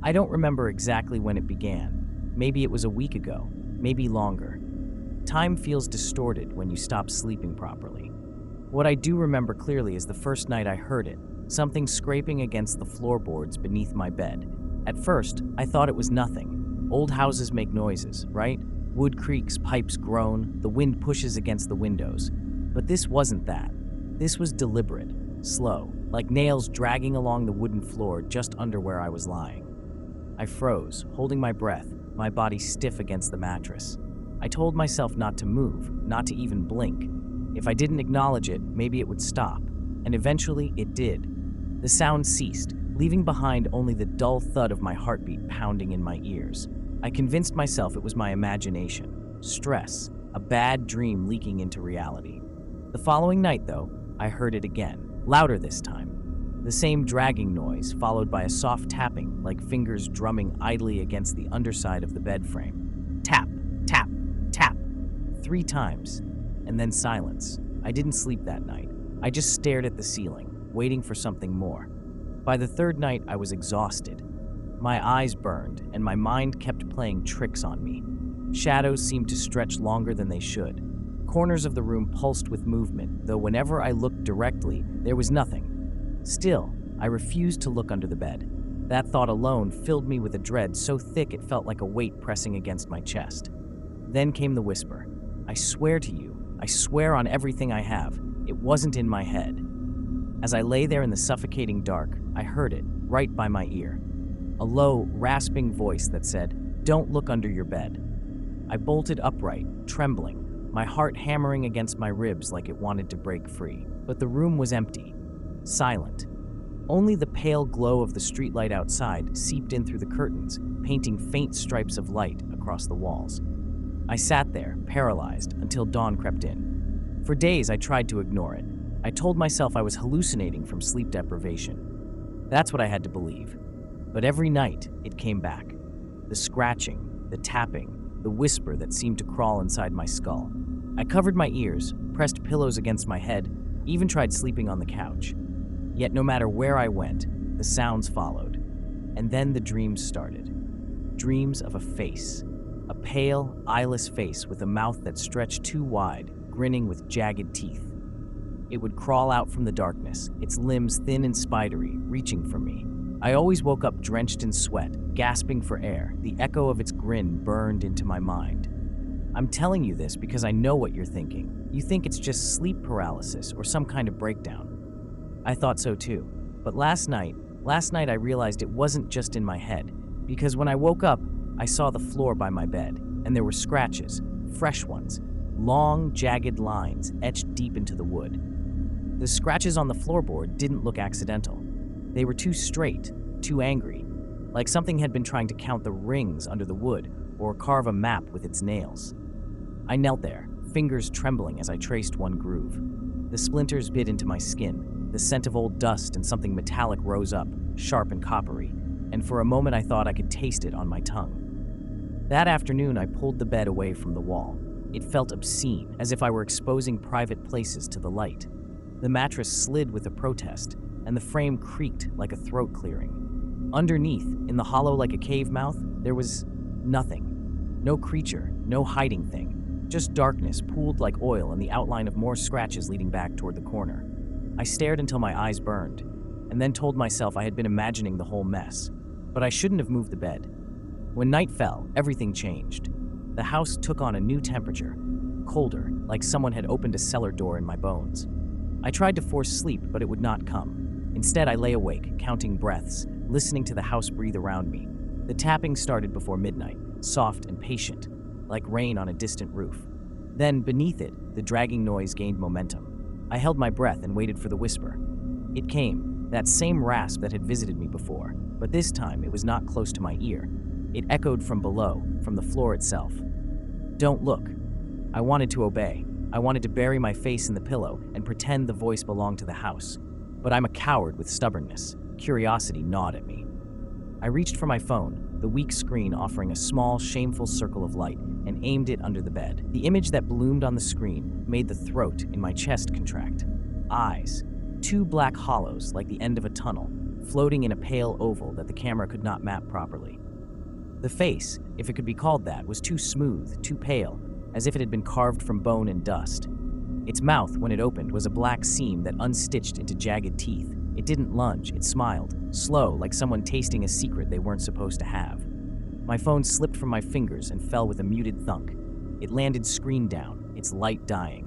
I don't remember exactly when it began. Maybe it was a week ago, maybe longer. Time feels distorted when you stop sleeping properly. What I do remember clearly is the first night I heard it, something scraping against the floorboards beneath my bed. At first, I thought it was nothing. Old houses make noises, right? Wood creaks, pipes groan, the wind pushes against the windows. But this wasn't that. This was deliberate, slow, like nails dragging along the wooden floor just under where I was lying. I froze, holding my breath, my body stiff against the mattress. I told myself not to move, not to even blink. If I didn't acknowledge it, maybe it would stop. And eventually, it did. The sound ceased, leaving behind only the dull thud of my heartbeat pounding in my ears. I convinced myself it was my imagination, stress, a bad dream leaking into reality. The following night, though, I heard it again, louder this time. The same dragging noise, followed by a soft tapping, like fingers drumming idly against the underside of the bed frame. Tap, tap, tap, 3 times, and then silence. I didn't sleep that night. I just stared at the ceiling, waiting for something more. By the 3rd night, I was exhausted. My eyes burned, and my mind kept playing tricks on me. Shadows seemed to stretch longer than they should. Corners of the room pulsed with movement, though whenever I looked directly, there was nothing. Still, I refused to look under the bed. That thought alone filled me with a dread so thick it felt like a weight pressing against my chest. Then came the whisper. I swear to you, I swear on everything I have, it wasn't in my head. As I lay there in the suffocating dark, I heard it, right by my ear. A low, rasping voice that said, "Don't look under your bed." I bolted upright, trembling, my heart hammering against my ribs like it wanted to break free. But the room was empty. Silent. Only the pale glow of the streetlight outside seeped in through the curtains, painting faint stripes of light across the walls. I sat there, paralyzed, until dawn crept in. For days, I tried to ignore it. I told myself I was hallucinating from sleep deprivation. That's what I had to believe. But every night, it came back. The scratching, the tapping, the whisper that seemed to crawl inside my skull. I covered my ears, pressed pillows against my head, even tried sleeping on the couch. Yet no matter where I went, the sounds followed. And then the dreams started. Dreams of a face. A pale, eyeless face with a mouth that stretched too wide, grinning with jagged teeth. It would crawl out from the darkness, its limbs thin and spidery, reaching for me. I always woke up drenched in sweat, gasping for air. The echo of its grin burned into my mind. I'm telling you this because I know what you're thinking. You think it's just sleep paralysis or some kind of breakdown. I thought so too. But last night I realized it wasn't just in my head, because when I woke up, I saw the floor by my bed, and there were scratches, fresh ones, long, jagged lines etched deep into the wood. The scratches on the floorboard didn't look accidental. They were too straight, too angry, like something had been trying to count the rings under the wood or carve a map with its nails. I knelt there, fingers trembling as I traced one groove. The splinters bit into my skin. The scent of old dust and something metallic rose up, sharp and coppery, and for a moment I thought I could taste it on my tongue. That afternoon, I pulled the bed away from the wall. It felt obscene, as if I were exposing private places to the light. The mattress slid with a protest, and the frame creaked like a throat clearing. Underneath, in the hollow like a cave mouth, there was nothing. No creature, no hiding thing. Just darkness pooled like oil and the outline of more scratches leading back toward the corner. I stared until my eyes burned, and then told myself I had been imagining the whole mess. But I shouldn't have moved the bed. When night fell, everything changed. The house took on a new temperature, colder, like someone had opened a cellar door in my bones. I tried to force sleep, but it would not come. Instead, I lay awake, counting breaths, listening to the house breathe around me. The tapping started before midnight, soft and patient, like rain on a distant roof. Then, beneath it, the dragging noise gained momentum. I held my breath and waited for the whisper. It came, that same rasp that had visited me before, but this time it was not close to my ear. It echoed from below, from the floor itself. "Don't look." I wanted to obey. I wanted to bury my face in the pillow and pretend the voice belonged to the house. But I'm a coward with stubbornness. Curiosity gnawed at me. I reached for my phone, the weak screen offering a small, shameful circle of light, and aimed it under the bed. The image that bloomed on the screen made the throat in my chest contract. Eyes. 2 black hollows like the end of a tunnel, floating in a pale oval that the camera could not map properly. The face, if it could be called that, was too smooth, too pale, as if it had been carved from bone and dust. Its mouth, when it opened, was a black seam that unstitched into jagged teeth. It didn't lunge, it smiled, slow, like someone tasting a secret they weren't supposed to have. My phone slipped from my fingers and fell with a muted thunk. It landed screen down, its light dying.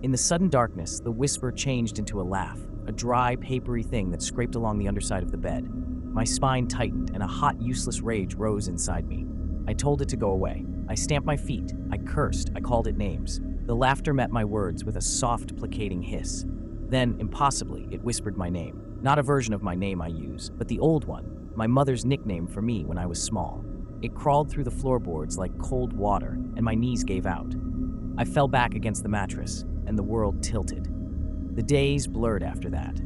In the sudden darkness, the whisper changed into a laugh, a dry, papery thing that scraped along the underside of the bed. My spine tightened, and a hot, useless rage rose inside me. I told it to go away. I stamped my feet. I cursed. I called it names. The laughter met my words with a soft, placating hiss. Then, impossibly, it whispered my name. Not a version of my name I use, but the old one, my mother's nickname for me when I was small. It crawled through the floorboards like cold water, and my knees gave out. I fell back against the mattress, and the world tilted. The days blurred after that.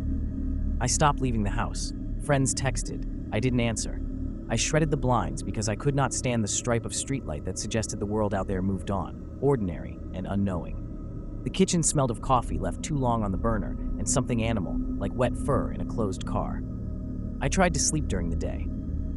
I stopped leaving the house. Friends texted. I didn't answer. I shredded the blinds because I could not stand the stripe of streetlight that suggested the world out there moved on, ordinary and unknowing. The kitchen smelled of coffee left too long on the burner and something animal, like wet fur in a closed car. I tried to sleep during the day.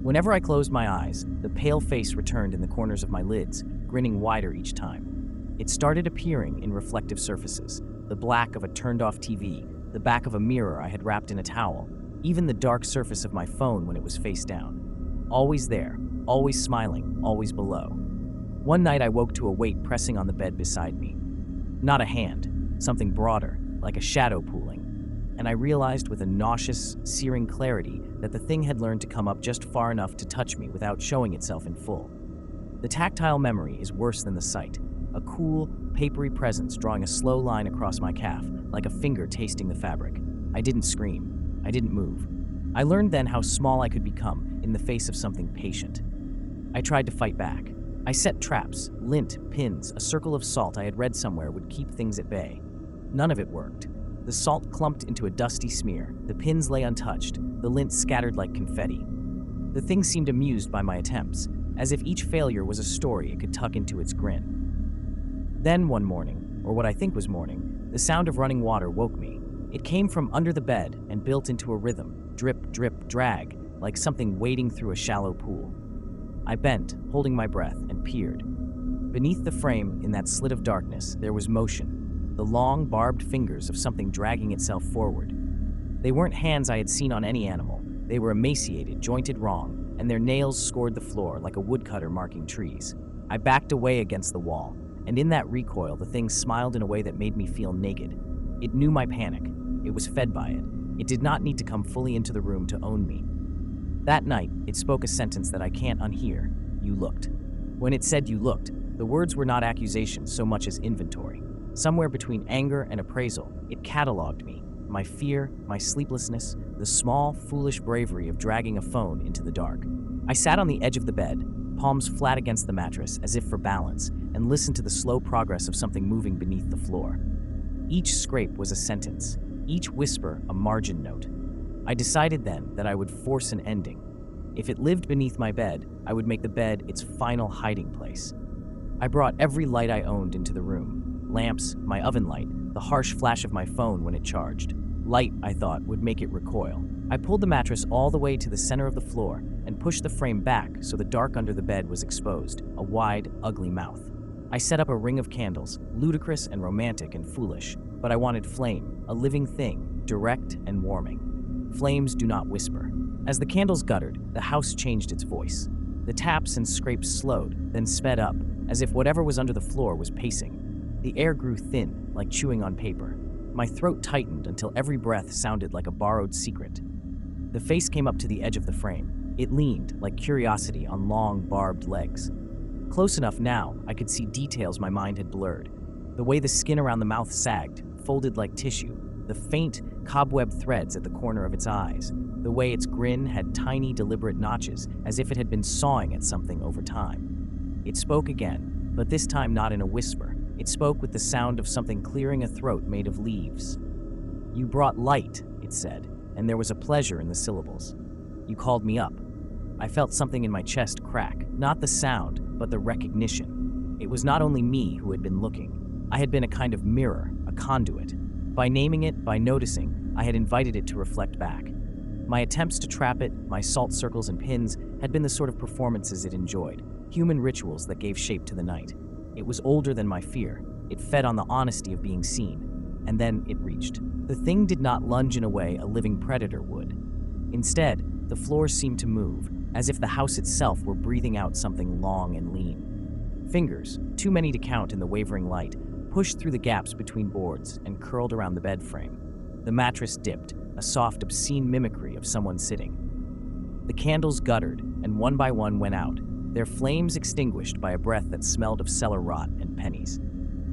Whenever I closed my eyes, the pale face returned in the corners of my lids, grinning wider each time. It started appearing in reflective surfaces, the black of a turned-off TV, the back of a mirror I had wrapped in a towel, even the dark surface of my phone when it was face down. Always there, always smiling, always below. One night I woke to a weight pressing on the bed beside me. Not a hand, something broader, like a shadow pooling. And I realized with a nauseous, searing clarity that the thing had learned to come up just far enough to touch me without showing itself in full. The tactile memory is worse than the sight. A cool, papery presence drawing a slow line across my calf, like a finger tasting the fabric. I didn't scream. I didn't move. I learned then how small I could become in the face of something patient. I tried to fight back. I set traps, lint, pins, a circle of salt I had read somewhere would keep things at bay. None of it worked. The salt clumped into a dusty smear. The pins lay untouched, the lint scattered like confetti. The thing seemed amused by my attempts, as if each failure was a story it could tuck into its grin. Then one morning, or what I think was morning, the sound of running water woke me. It came from under the bed and built into a rhythm, drip, drip, drag, like something wading through a shallow pool. I bent, holding my breath, and peered. Beneath the frame, in that slit of darkness, there was motion, the long, barbed fingers of something dragging itself forward. They weren't hands I had seen on any animal. They were emaciated, jointed wrong, and their nails scored the floor like a woodcutter marking trees. I backed away against the wall, and in that recoil, the thing smiled in a way that made me feel naked. It knew my panic. It was fed by it. It did not need to come fully into the room to own me. That night, it spoke a sentence that I can't unhear. You looked. When it said you looked, the words were not accusations so much as inventory. Somewhere between anger and appraisal, it cataloged me. My fear, my sleeplessness, the small, foolish bravery of dragging a phone into the dark. I sat on the edge of the bed, palms flat against the mattress as if for balance, and listened to the slow progress of something moving beneath the floor. Each scrape was a sentence, each whisper a margin note. I decided then that I would force an ending. If it lived beneath my bed, I would make the bed its final hiding place. I brought every light I owned into the room. Lamps, my oven light, the harsh flash of my phone when it charged. Light, I thought, would make it recoil. I pulled the mattress all the way to the center of the floor and pushed the frame back so the dark under the bed was exposed, a wide, ugly mouth. I set up a ring of candles, ludicrous and romantic and foolish, but I wanted flame, a living thing, direct and warming. Flames do not whisper. As the candles guttered, the house changed its voice. The taps and scrapes slowed, then sped up, as if whatever was under the floor was pacing. The air grew thin, like chewing on paper. My throat tightened until every breath sounded like a borrowed secret. The face came up to the edge of the frame. It leaned, like curiosity, on long, barbed legs. Close enough now, I could see details my mind had blurred. The way the skin around the mouth sagged, folded like tissue, the faint, cobweb threads at the corner of its eyes, the way its grin had tiny, deliberate notches, as if it had been sawing at something over time. It spoke again, but this time not in a whisper. It spoke with the sound of something clearing a throat made of leaves. You brought light, it said, and there was a pleasure in the syllables. You called me up. I felt something in my chest crack, not the sound, but the recognition. It was not only me who had been looking. I had been a kind of mirror, a conduit. By naming it, by noticing, I had invited it to reflect back. My attempts to trap it, my salt circles and pins, had been the sort of performances it enjoyed, human rituals that gave shape to the night. It was older than my fear. It fed on the honesty of being seen. And then it reached. The thing did not lunge in a way a living predator would. Instead, the floor seemed to move, as if the house itself were breathing out something long and lean. Fingers, too many to count in the wavering light, pushed through the gaps between boards and curled around the bed frame. The mattress dipped, a soft, obscene mimicry of someone sitting. The candles guttered, and one by one went out, their flames extinguished by a breath that smelled of cellar rot and pennies.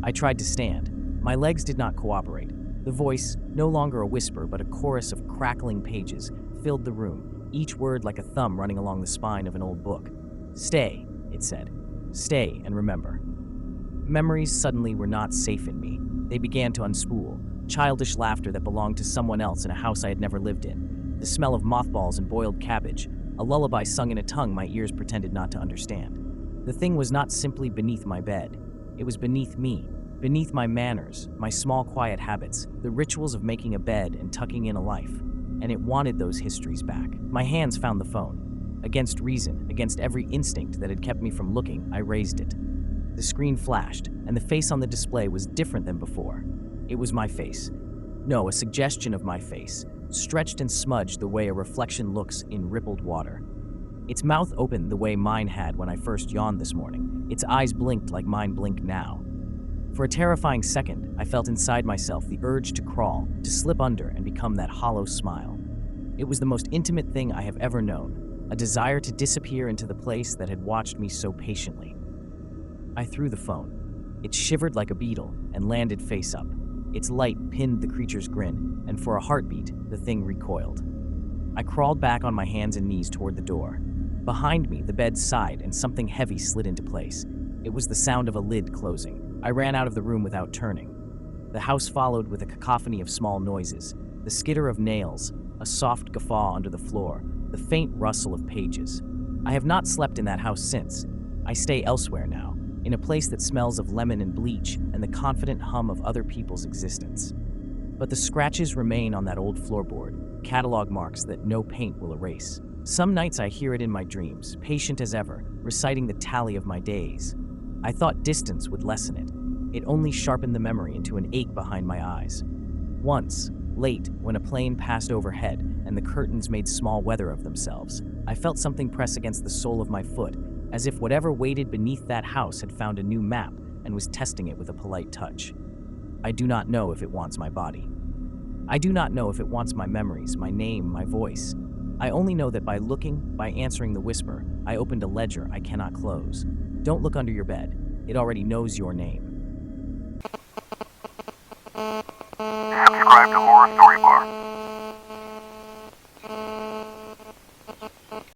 I tried to stand. My legs did not cooperate. The voice, no longer a whisper but a chorus of crackling pages, filled the room, each word like a thumb running along the spine of an old book. "Stay," it said. "Stay and remember." Memories suddenly were not safe in me. They began to unspool. Childish laughter that belonged to someone else in a house I had never lived in. The smell of mothballs and boiled cabbage. A lullaby sung in a tongue my ears pretended not to understand. The thing was not simply beneath my bed. It was beneath me. Beneath my manners, my small quiet habits, the rituals of making a bed and tucking in a life. And it wanted those histories back. My hands found the phone. Against reason, against every instinct that had kept me from looking, I raised it. The screen flashed, and the face on the display was different than before. It was my face. No, a suggestion of my face, stretched and smudged the way a reflection looks in rippled water. Its mouth opened the way mine had when I first yawned this morning. Its eyes blinked like mine blink now. For a terrifying second, I felt inside myself the urge to crawl, to slip under and become that hollow smile. It was the most intimate thing I have ever known, a desire to disappear into the place that had watched me so patiently. I threw the phone. It shivered like a beetle and landed face up. Its light pinned the creature's grin, and for a heartbeat, the thing recoiled. I crawled back on my hands and knees toward the door. Behind me, the bed sighed and something heavy slid into place. It was the sound of a lid closing. I ran out of the room without turning. The house followed with a cacophony of small noises, the skitter of nails, a soft guffaw under the floor, the faint rustle of pages. I have not slept in that house since. I stay elsewhere now, in a place that smells of lemon and bleach and the confident hum of other people's existence. But the scratches remain on that old floorboard, catalog marks that no paint will erase. Some nights I hear it in my dreams, patient as ever, reciting the tally of my days. I thought distance would lessen it. It only sharpened the memory into an ache behind my eyes. Once, late, when a plane passed overhead and the curtains made small weather of themselves, I felt something press against the sole of my foot, as if whatever waited beneath that house had found a new map and was testing it with a polite touch. I do not know if it wants my body. I do not know if it wants my memories, my name, my voice. I only know that by looking, by answering the whisper, I opened a ledger I cannot close. Don't look under your bed. It already knows your name. Subscribe to Horror Story Bar.